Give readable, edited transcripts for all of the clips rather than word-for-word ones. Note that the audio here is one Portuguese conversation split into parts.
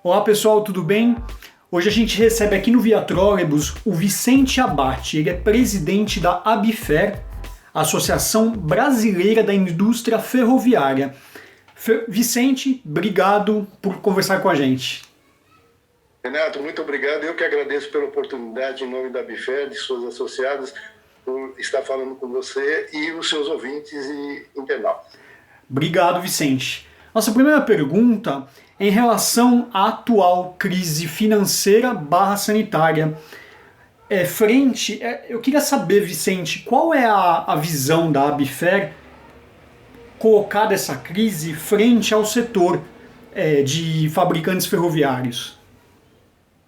Olá pessoal, tudo bem? Hoje a gente recebe aqui no Via Trolebus o Vicente Abate. Ele é presidente da ABFER, Associação Brasileira da Indústria Ferroviária. Vicente, obrigado por conversar com a gente. Renato, muito obrigado. Eu que agradeço pela oportunidade, em nome da ABFER, de suas associadas, por estar falando com você e os seus ouvintes e internautas. Obrigado, Vicente. Nossa primeira pergunta é em relação à atual crise financeira / sanitária. Eu queria saber, Vicente, qual é a visão da ABFER colocada essa crise frente ao setor de fabricantes ferroviários?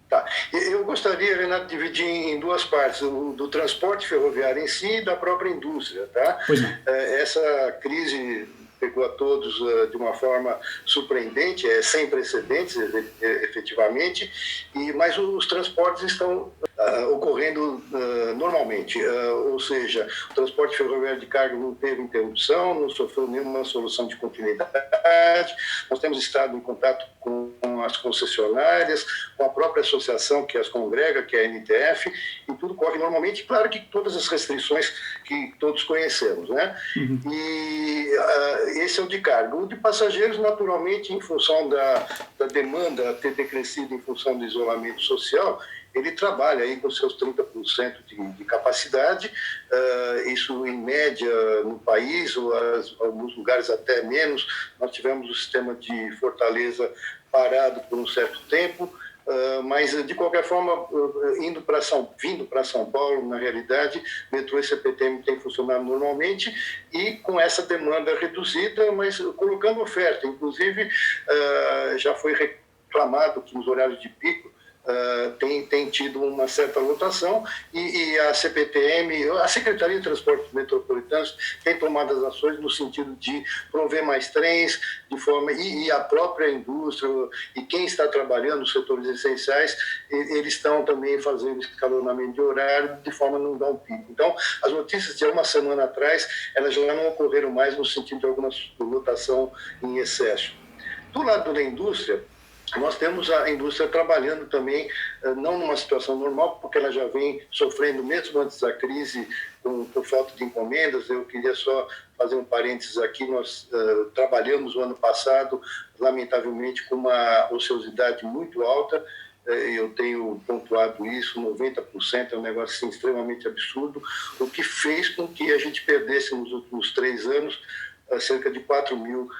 Tá. Eu gostaria, Renato, de dividir em duas partes, do transporte ferroviário em si e da própria indústria. Tá? Pois não. Essa crise pegou a todos de uma forma surpreendente, sem precedentes, efetivamente, mas os transportes estão ocorrendo normalmente, ou seja, o transporte ferroviário de carga não teve interrupção, não sofreu nenhuma solução de continuidade. Nós temos estado em contato com as concessionárias, com a própria associação que as congrega, que é a NTF, e tudo corre normalmente, claro que todas as restrições que todos conhecemos, né? Uhum. E esse é o de carga. O de passageiros, naturalmente, em função da demanda ter decrescido em função do isolamento social, ele trabalha aí com seus 30% de capacidade, isso em média no país, ou alguns lugares até menos. Nós tivemos o sistema de Fortaleza parado por um certo tempo, mas de qualquer forma, vindo para São Paulo, na realidade, metrô e CPTM tem funcionado normalmente e com essa demanda reduzida, mas colocando oferta. Inclusive, já foi reclamado que nos horários de pico tem tido uma certa lotação e a CPTM, a Secretaria de Transportes Metropolitanos, tem tomado as ações no sentido de prover mais trens, de forma e a própria indústria e quem está trabalhando nos setores essenciais, eles estão também fazendo escalonamento de horário de forma a não dar um pico. Então, as notícias de uma semana atrás, elas já não ocorreram mais no sentido de alguma lotação em excesso. Do lado da indústria, nós temos a indústria trabalhando também, não numa situação normal, porque ela já vem sofrendo, mesmo antes da crise, por falta de encomendas. Eu queria só fazer um parênteses aqui. Nós trabalhamos o ano passado, lamentavelmente, com uma ociosidade muito alta. Eu tenho pontuado isso, 90%, é um negócio assim, extremamente absurdo, o que fez com que a gente perdesse nos últimos 3 anos cerca de 4 mil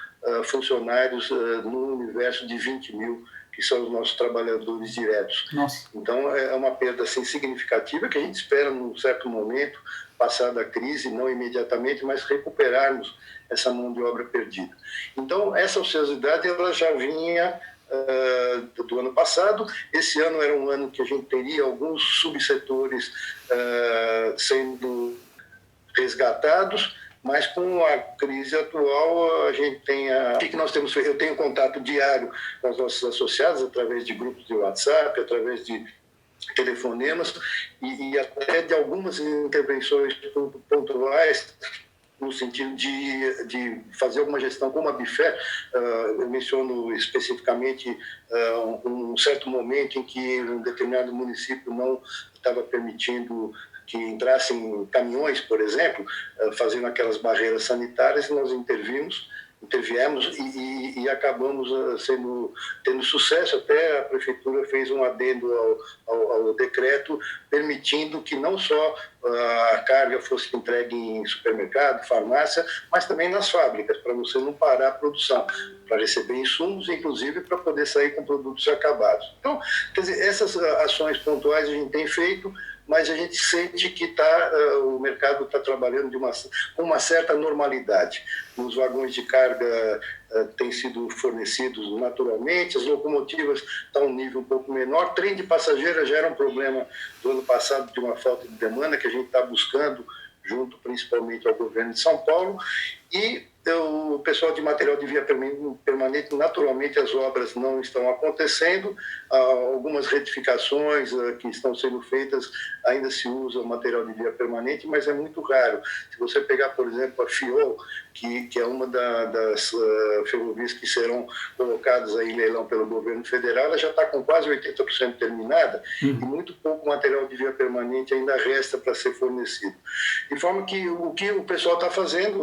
funcionários no universo de 20 mil, que são os nossos trabalhadores diretos. Nossa. Então, é uma perda assim, significativa que a gente espera, num certo momento, passada a crise, não imediatamente, mas recuperarmos essa mão de obra perdida. Então, essa ociosidade ela já vinha do ano passado. Esse ano era um ano que a gente teria alguns subsetores sendo resgatados, mas com a crise atual, a gente tem que nós temos. Eu tenho contato diário com os nossos associados através de grupos de WhatsApp, através de telefonemas e até de algumas intervenções pontuais no sentido de fazer alguma gestão como a ABFER. Eu menciono especificamente um certo momento em que um determinado município não estava permitindo que entrassem caminhões, por exemplo, fazendo aquelas barreiras sanitárias, e nós interviemos e acabamos tendo sucesso. Até a prefeitura fez um adendo ao decreto, permitindo que não só a carga fosse entregue em supermercado, farmácia, mas também nas fábricas, para você não parar a produção, para receber insumos, inclusive para poder sair com produtos acabados. Então, quer dizer, essas ações pontuais a gente tem feito, mas a gente sente que o mercado está trabalhando com uma certa normalidade. Os vagões de carga têm sido fornecidos naturalmente, as locomotivas estão a um nível um pouco menor. Trem de passageiro já era um problema do ano passado, de uma falta de demanda, que a gente está buscando, junto principalmente ao governo de São Paulo. E o pessoal de material de via permanente, naturalmente as obras não estão acontecendo, algumas retificações que estão sendo feitas ainda se usa o material de via permanente, mas é muito raro. Se você pegar, por exemplo, a FIOL, que é uma das ferrovias que serão colocadas aí em leilão pelo governo federal, ela já está com quase 80% terminada e muito pouco material de via permanente ainda resta para ser fornecido. De forma que o que o pessoal está fazendo,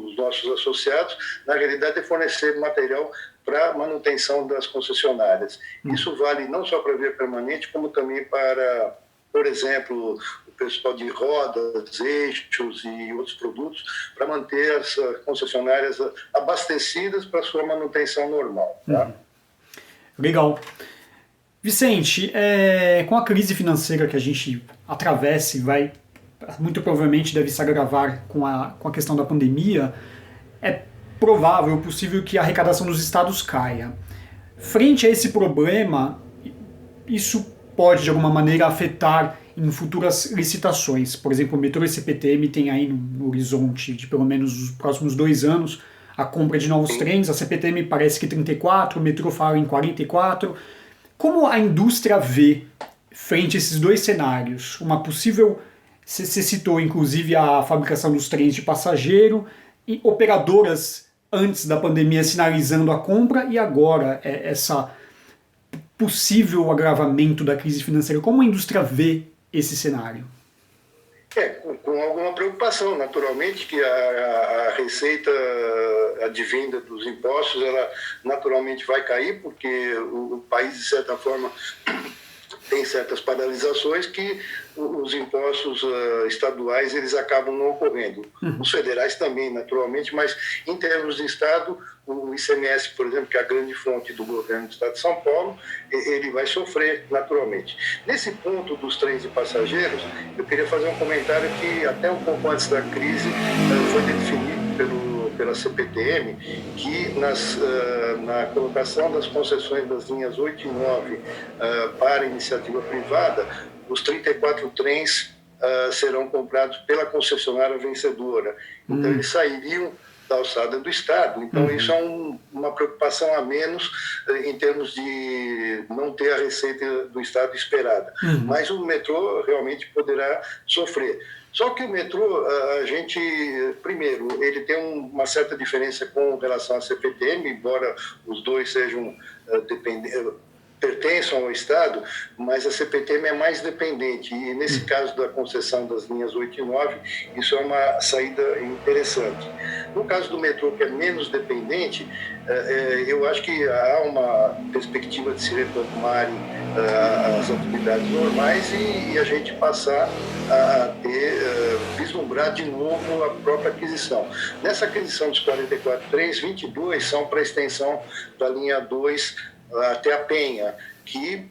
os nossos associados, na realidade é fornecer material para manutenção das concessionárias. Isso vale não só para a via permanente, como também para, por exemplo, o pessoal de rodas, eixos e outros produtos, para manter as concessionárias abastecidas para a sua manutenção normal. Tá? Legal. Vicente, com a crise financeira que a gente atravessa e vai, muito provavelmente deve se agravar com a questão da pandemia, é provável, possível que a arrecadação dos estados caia. Frente a esse problema, isso pode de alguma maneira afetar em futuras licitações. Por exemplo, o metrô e CPTM tem aí no horizonte de pelo menos os próximos 2 anos a compra de novos trens. A CPTM parece que 34, o metrô fala em 44. Como a indústria vê, frente a esses dois cenários, uma possível... Você citou, inclusive, a fabricação dos trens de passageiro e operadoras antes da pandemia sinalizando a compra e agora essa possível agravamento da crise financeira. Como a indústria vê esse cenário? Com alguma preocupação, naturalmente, que a receita advinda dos impostos, ela naturalmente vai cair, porque o país, de certa forma, tem certas paralisações que os impostos estaduais eles acabam não ocorrendo. Os federais também, naturalmente, mas em termos de Estado, o ICMS, por exemplo, que é a grande fonte do governo do Estado de São Paulo, ele vai sofrer naturalmente. Nesse ponto dos trens de passageiros, eu queria fazer um comentário que até um pouco antes da crise foi definido pela CPTM, que na colocação das concessões das linhas 8 e 9 para iniciativa privada, os 34 trens serão comprados pela concessionária vencedora. Então, eles sairiam da alçada do Estado. Então, isso é uma preocupação a menos em termos de não ter a receita do Estado esperada. Mas o metrô realmente poderá sofrer. Só que o metrô, a gente, primeiro, ele tem uma certa diferença com relação à CPTM, embora os dois sejam pertençam ao Estado, mas a CPTM é mais dependente. E nesse caso da concessão das linhas 8 e 9, isso é uma saída interessante. No caso do metrô, que é menos dependente, eu acho que há uma perspectiva de se retomarem as atividades normais e a gente passar a vislumbrar de novo a própria aquisição. Nessa aquisição dos 44 trens, 22 são para a extensão da linha 2 até a Penha, que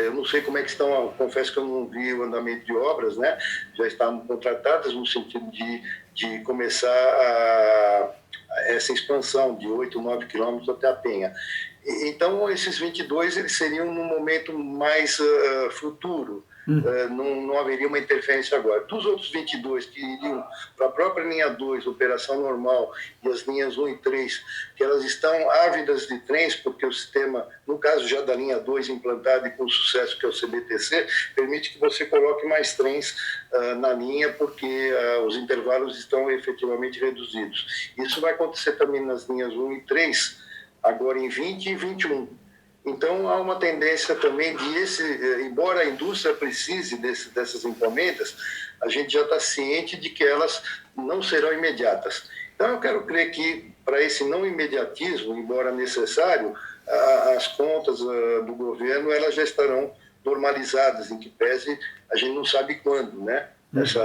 eu não sei como é que estão, confesso que eu não vi o andamento de obras, né? Já estavam contratadas no sentido de começar essa expansão de 8, 9 quilômetros até a Penha. Então, esses 22 eles seriam num momento mais futuro. Não haveria uma interferência agora. Dos outros 22 que iriam para a própria linha 2, operação normal, e as linhas 1 e 3, que elas estão ávidas de trens, porque o sistema, no caso já da linha 2 implantado e com sucesso, que é o CBTC, permite que você coloque mais trens na linha, porque os intervalos estão efetivamente reduzidos. Isso vai acontecer também nas linhas 1 e 3, agora em 20 e 21. Então, há uma tendência também embora a indústria precise dessas encomendas, a gente já está ciente de que elas não serão imediatas. Então, eu quero crer que, para esse não imediatismo, embora necessário, as contas do governo elas já estarão normalizadas, em que pese a gente não sabe quando, né?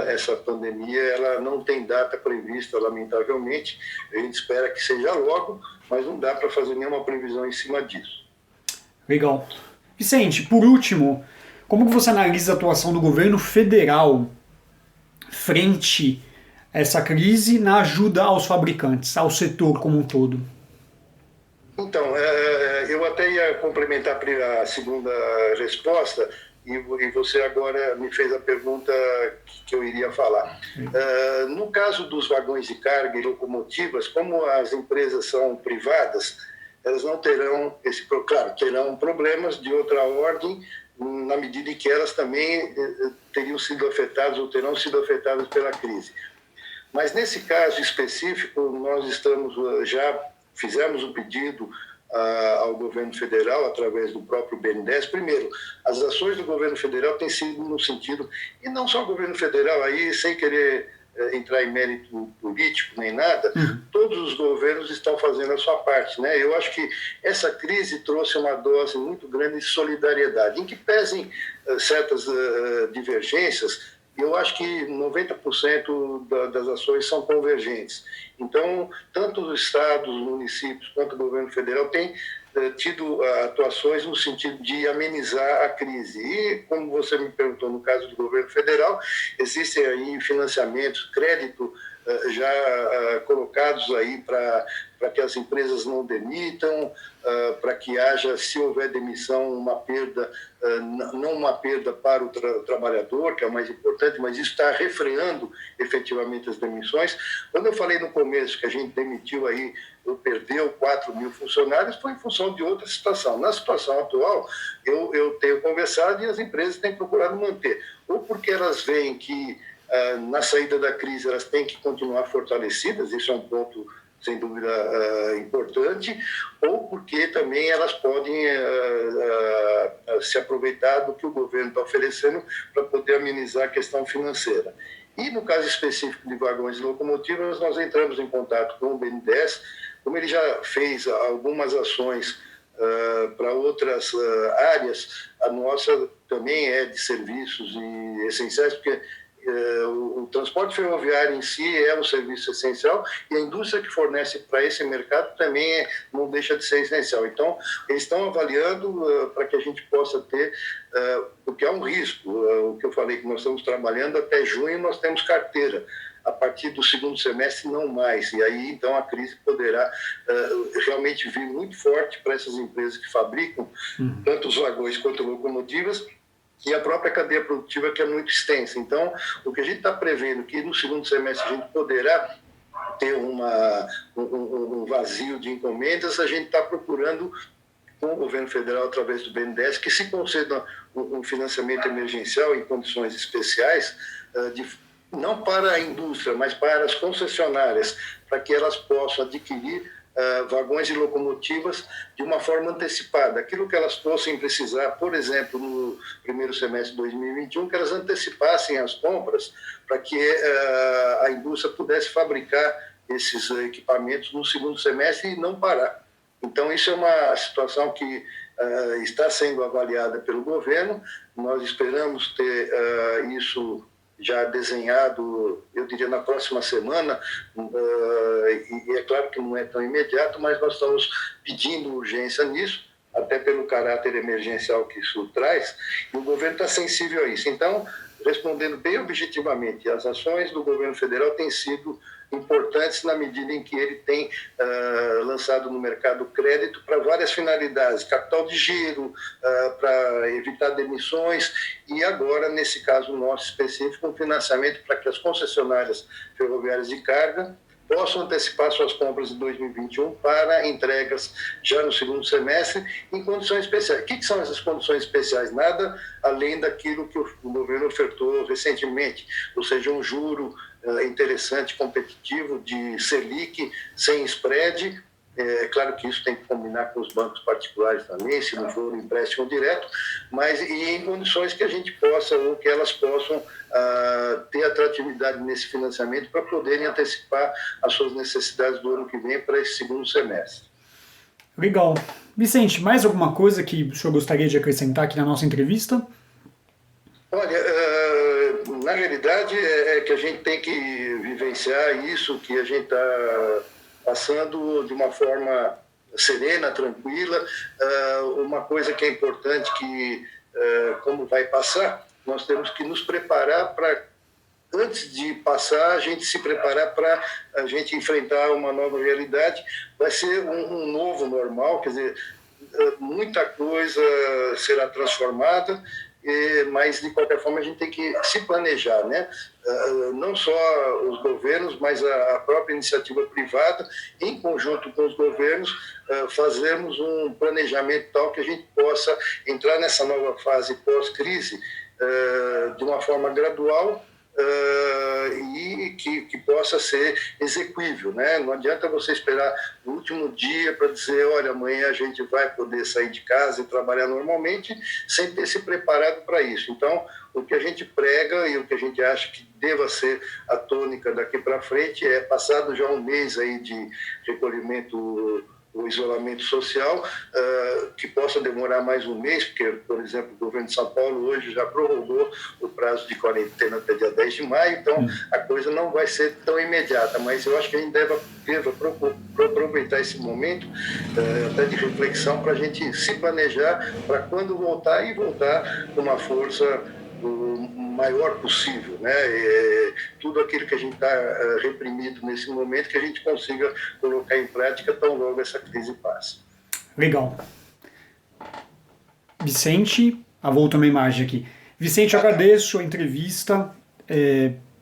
Essa pandemia ela não tem data prevista, lamentavelmente. A gente espera que seja logo, mas não dá para fazer nenhuma previsão em cima disso. Legal. Vicente, por último, como você analisa a atuação do governo federal frente a essa crise na ajuda aos fabricantes, ao setor como um todo? Então, eu até ia complementar a segunda resposta e você agora me fez a pergunta que eu iria falar. No caso dos vagões de carga e locomotivas, como as empresas são privadas, elas não terão claro, terão problemas de outra ordem, na medida em que elas também teriam sido afetadas ou terão sido afetadas pela crise. Mas nesse caso específico, nós já fizemos um pedido ao governo federal, através do próprio BNDES. Primeiro, as ações do governo federal têm sido no sentido, e não só o governo federal, aí sem querer entrar em mérito político nem nada, todos os governos estão fazendo a sua parte, né? Eu acho que essa crise trouxe uma dose muito grande de solidariedade, em que pesem certas divergências. Eu acho que 90% das ações são convergentes. Então, tanto os estados, os municípios, quanto o governo federal têm tido atuações no sentido de amenizar a crise. E, como você me perguntou, no caso do governo federal, existem aí financiamentos, crédito já colocados aí para que as empresas não demitam, para que haja, se houver demissão, uma perda, não uma perda para o trabalhador, que é o mais importante, mas isso está refreando efetivamente as demissões. Quando eu falei no começo que a gente demitiu aí, perdeu 4 mil funcionários, foi em função de outra situação. Na situação atual, eu tenho conversado e as empresas têm procurado manter, ou porque elas veem que na saída da crise elas têm que continuar fortalecidas, isso é um ponto sem dúvida importante, ou porque também elas podem se aproveitar do que o governo está oferecendo para poder amenizar a questão financeira. E no caso específico de vagões e locomotivas, nós entramos em contato com o BNDES, como ele já fez algumas ações para outras áreas, a nossa também é de serviços e essenciais, porque o transporte ferroviário em si é um serviço essencial e a indústria que fornece para esse mercado também não deixa de ser essencial. Então, eles estão avaliando para que a gente possa ter, porque é um risco, o que eu falei, que nós estamos trabalhando até junho, nós temos carteira. A partir do segundo semestre, não mais. E aí, então, a crise poderá realmente vir muito forte para essas empresas que fabricam tanto os vagões quanto locomotivas, e a própria cadeia produtiva, que é muito extensa. Então, o que a gente está prevendo que no segundo semestre a gente poderá ter um vazio de encomendas, a gente está procurando com o governo federal, através do BNDES, que se conceda um financiamento emergencial em condições especiais, não para a indústria, mas para as concessionárias, para que elas possam adquirir vagões e locomotivas de uma forma antecipada. Aquilo que elas fossem precisar, por exemplo, no primeiro semestre de 2021, que elas antecipassem as compras para que a indústria pudesse fabricar esses equipamentos no segundo semestre e não parar. Então, isso é uma situação que está sendo avaliada pelo governo. Nós esperamos ter isso já desenhado, eu diria, na próxima semana, e é claro que não é tão imediato, mas nós estamos pedindo urgência nisso, até pelo caráter emergencial que isso traz, e o governo está sensível a isso. Então, respondendo bem objetivamente, as ações do governo federal têm sido importantes na medida em que ele tem lançado no mercado crédito para várias finalidades, capital de giro, para evitar demissões e agora, nesse caso nosso específico, um financiamento para que as concessionárias ferroviárias de carga possam antecipar suas compras de 2021 para entregas já no segundo semestre em condições especiais. O que são essas condições especiais? Nada além daquilo que o governo ofertou recentemente, ou seja, um juro interessante, competitivo, de Selic, sem spread. É claro que isso tem que combinar com os bancos particulares também, se não for um empréstimo direto, mas e em condições que a gente possa, ou que elas possam ter atratividade nesse financiamento para poderem antecipar as suas necessidades do ano que vem para esse segundo semestre. Legal. Vicente, mais alguma coisa que o senhor gostaria de acrescentar aqui na nossa entrevista? Olha, na realidade é que a gente tem que vivenciar isso que a gente está passando de uma forma serena, tranquila. Uma coisa que é importante que, como vai passar, nós temos que nos preparar para, antes de passar, a gente se preparar para a gente enfrentar uma nova realidade. Vai ser um novo normal, quer dizer, muita coisa será transformada. mas de qualquer forma a gente tem que se planejar, né? Não só os governos, mas a própria iniciativa privada, em conjunto com os governos, fazermos um planejamento tal que a gente possa entrar nessa nova fase pós-crise de uma forma gradual, e que possa ser execuível, né? Não adianta você esperar o último dia para dizer, olha, amanhã a gente vai poder sair de casa e trabalhar normalmente, sem ter se preparado para isso. Então, o que a gente prega e o que a gente acha que deva ser a tônica daqui para frente é, passado já um mês aí de recolhimento, o isolamento social, que possa demorar mais um mês, porque, por exemplo, o governo de São Paulo hoje já prorrogou o prazo de quarentena até dia 10 de maio, então a coisa não vai ser tão imediata, mas eu acho que a gente deve aproveitar esse momento até de reflexão para a gente se planejar para quando voltar e voltar com uma força o maior possível, né? Tudo aquilo que a gente está reprimido nesse momento, que a gente consiga colocar em prática tão logo essa crise passe. Legal. Vicente, volta uma imagem aqui. Vicente, eu agradeço a entrevista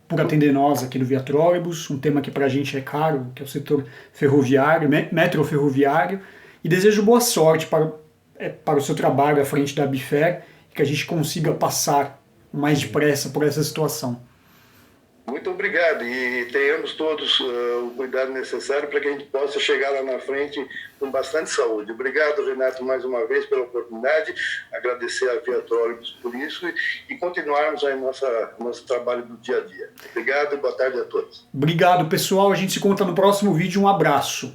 por atender nós aqui do Via Trolebus, um tema que para a gente é caro, que é o setor ferroviário, metroferroviário, e desejo boa sorte para o seu trabalho à frente da ABIFER, que a gente consiga passar mais depressa por essa situação. Muito obrigado, e tenhamos todos o cuidado necessário para que a gente possa chegar lá na frente com bastante saúde. Obrigado, Renato, mais uma vez pela oportunidade, agradecer a Via Trolebus por isso e continuarmos aí nosso trabalho do dia a dia. Obrigado e boa tarde a todos. Obrigado, pessoal. A gente se encontra no próximo vídeo. Um abraço.